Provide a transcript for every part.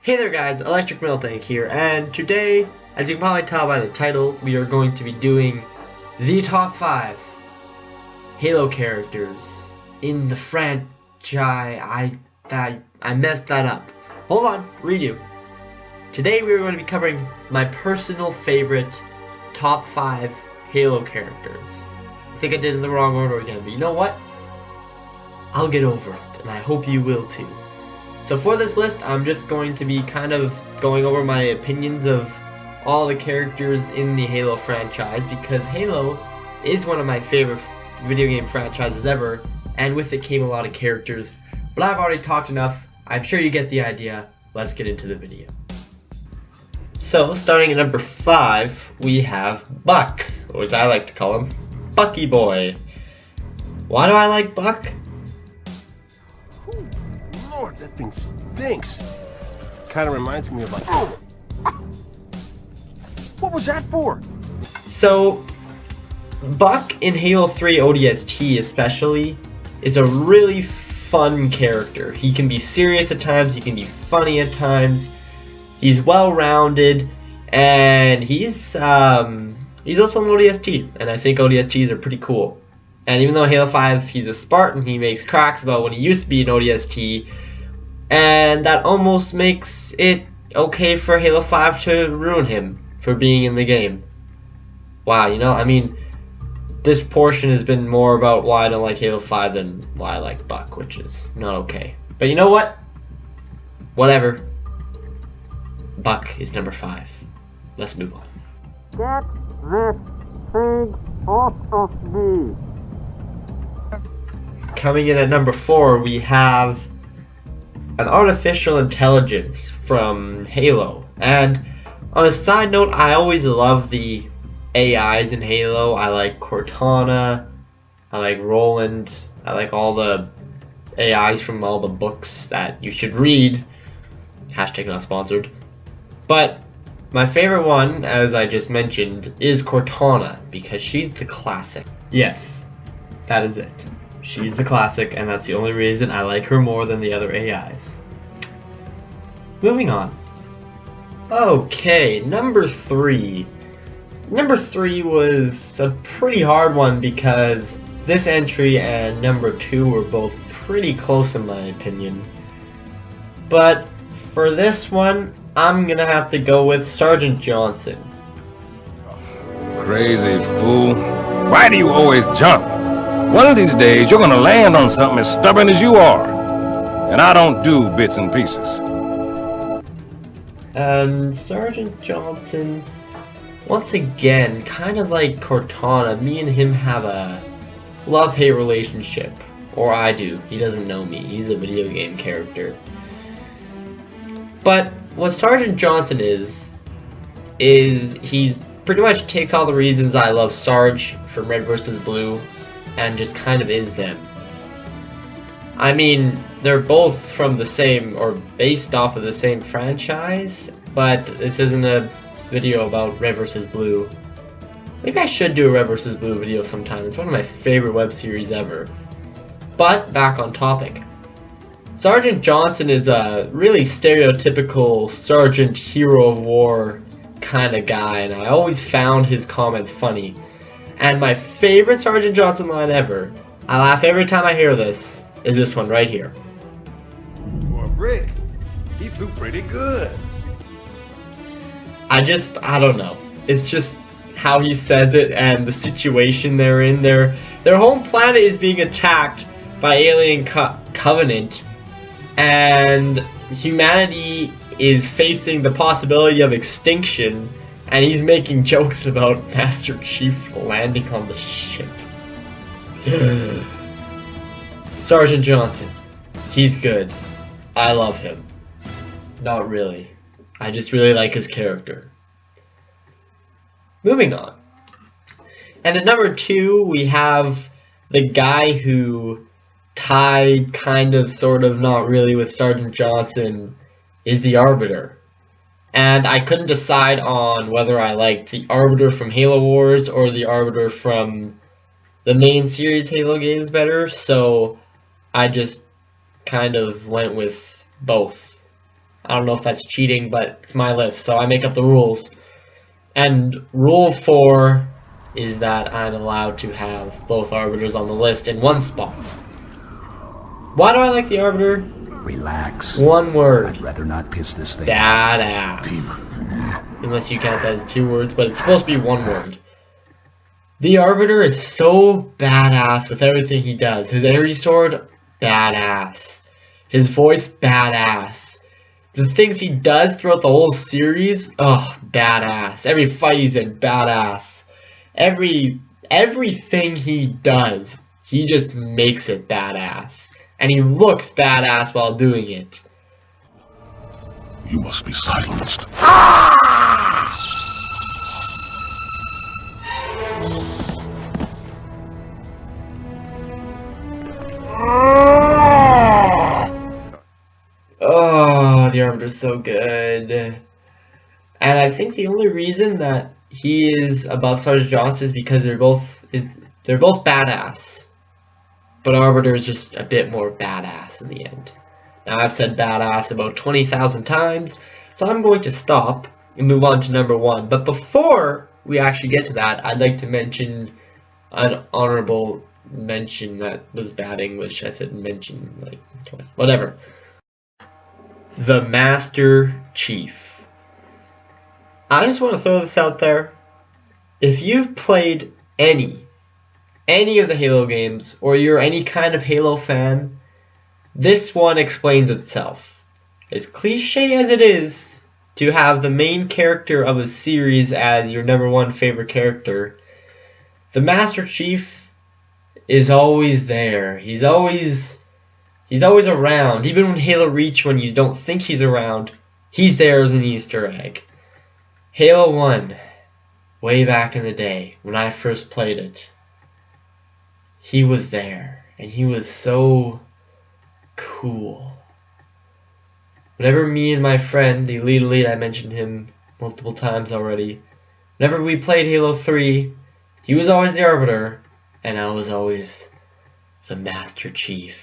Hey there guys, Electric Miltank here, and today, as you can probably tell by the title, we are going to be doing the top 5 Halo characters in the franchise. I messed that up. Hold on, redo. Today we are going to be covering my personal favorite top 5 Halo characters. I think I did it in the wrong order again, but you know what? I'll get over it, and I hope you will too. So for this list, I'm just going to be kind of going over my opinions of all the characters in the Halo franchise, because Halo is one of my favorite video game franchises ever, and with it came a lot of characters. But I've already talked enough. I'm sure you get the idea. Let's get into the video. So, starting at number 5, we have Buck, or as I like to call him, Bucky Boy. Why do I like Buck? Lord, that thing stinks. Kind of reminds me of like... What was that for? So, Buck in Halo 3 ODST especially is a really fun character. He can be serious at times, he can be funny at times. He's well-rounded, and he's also an ODST, and I think ODSTs are pretty cool. And even though in Halo 5 he's a Spartan, he makes cracks about when he used to be an ODST, and that almost makes it okay for Halo 5 to ruin him for being in the game. Wow, you know, I mean, this portion has been more about why I don't like Halo 5 than why I like Buck, which is not okay. But you know what? Whatever. Buck is number 5. Let's move on. Get this thing off of me. Coming in at number 4, we have an artificial intelligence from Halo. And on a side note, I always love the AIs in Halo. I like Cortana, I like Roland, I like all the AIs from all the books that you should read. Hashtag not sponsored. But my favorite one, as I just mentioned, is Cortana, because she's the classic. Yes, that is it. She's the classic, and that's the only reason I like her more than the other AIs. Moving on. Okay, number 3. Number 3 was a pretty hard one because this entry and number 2 were both pretty close in my opinion. But for this one, I'm gonna have to go with Sergeant Johnson. Crazy fool. Why do you always jump? One of these days, you're gonna land on something as stubborn as you are. And I don't do bits and pieces. Sergeant Johnson, once again, kind of like Cortana, me and him have a love-hate relationship. Or I do. He doesn't know me. He's a video game character. But what Sergeant Johnson is he's pretty much takes all the reasons I love Sarge from Red vs. Blue and just kind of is them. I mean, they're both from the same, or based off of the same franchise, but this isn't a video about Red vs. Blue. Maybe I should do a Red vs. Blue video sometime. It's one of my favorite web series ever. But, back on topic. Sergeant Johnson is a really stereotypical Sergeant Hero of War kind of guy, and I always found his comments funny. And my favorite Sergeant Johnson line ever, I laugh every time I hear this, is this one right here. For a brick, he flew pretty good. I don't know. It's just how he says it and the situation they're in. Their home planet is being attacked by Alien Covenant, and humanity is facing the possibility of extinction, and he's making jokes about Master Chief landing on the ship. Sergeant Johnson, he's good. I love him. Not really. I just really like his character. Moving on. And at number 2, we have the guy who tied kind of, sort of, not really with Sergeant Johnson, is the Arbiter. And I couldn't decide on whether I liked the Arbiter from Halo Wars or the Arbiter from the main series Halo games better, so I just kind of went with both. I don't know if that's cheating, but it's my list, so I make up the rules. And rule 4 is that I'm allowed to have both Arbiters on the list in one spot. Why do I like the Arbiter? Relax. One word. I'd rather not piss this thing Badass. Demon. Unless you count that as 2 words, but it's supposed to be 1 word. The Arbiter is so badass with everything he does. His energy sword, badass. His voice, badass. The things he does throughout the whole series, badass. Every fight he's in, badass. Everything he does, he just makes it badass. And he looks badass while doing it. You must be silenced. Oh, the Arbiter's so good. And I think the only reason that he is above Sergeant Johnson is because they're both badass. But Arbiter is just a bit more badass in the end. Now I've said badass about 20,000 times, so I'm going to stop and move on to number 1. But before we actually get to that, I'd like to mention an honorable mention. That was bad English. I said mention like twice. Whatever. The Master Chief. I just want to throw this out there. If you've played any of the Halo games, or you're any kind of Halo fan, this one explains itself. As cliche as it is to have the main character of a series as your number 1 favorite character, the Master Chief is always there. He's always around. Even when Halo Reach, when you don't think he's around, he's there as an Easter egg. Halo 1, way back in the day, when I first played it, he was there, and he was so cool. Whenever me and my friend, the Elite, I mentioned him multiple times already, whenever we played Halo 3, he was always the Arbiter, and I was always the Master Chief.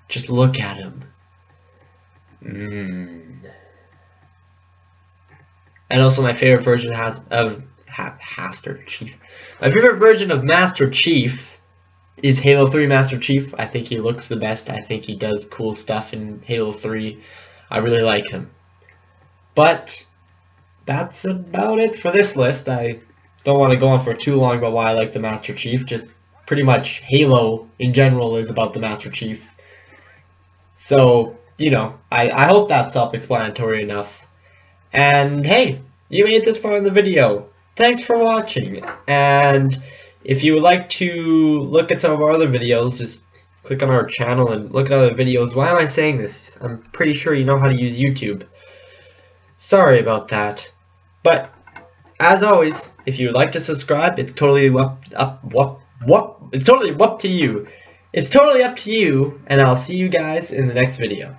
Just look at him. And also my favorite version of Master Chief. My favorite version of Master Chief is Halo 3 Master Chief. I think he looks the best. I think he does cool stuff in Halo 3. I really like him. But that's about it for this list. I don't want to go on for too long about why I like the Master Chief. Just pretty much Halo in general is about the Master Chief. So, you know, I hope that's self-explanatory enough. And hey, you made it this far in the video. Thanks for watching. And if you would like to look at some of our other videos, just click on our channel and look at other videos. Why am I saying this? I'm pretty sure you know how to use YouTube. Sorry about that. But as always, if you would like to subscribe, it's totally It's totally up to you. It's totally up to you, and I'll see you guys in the next video.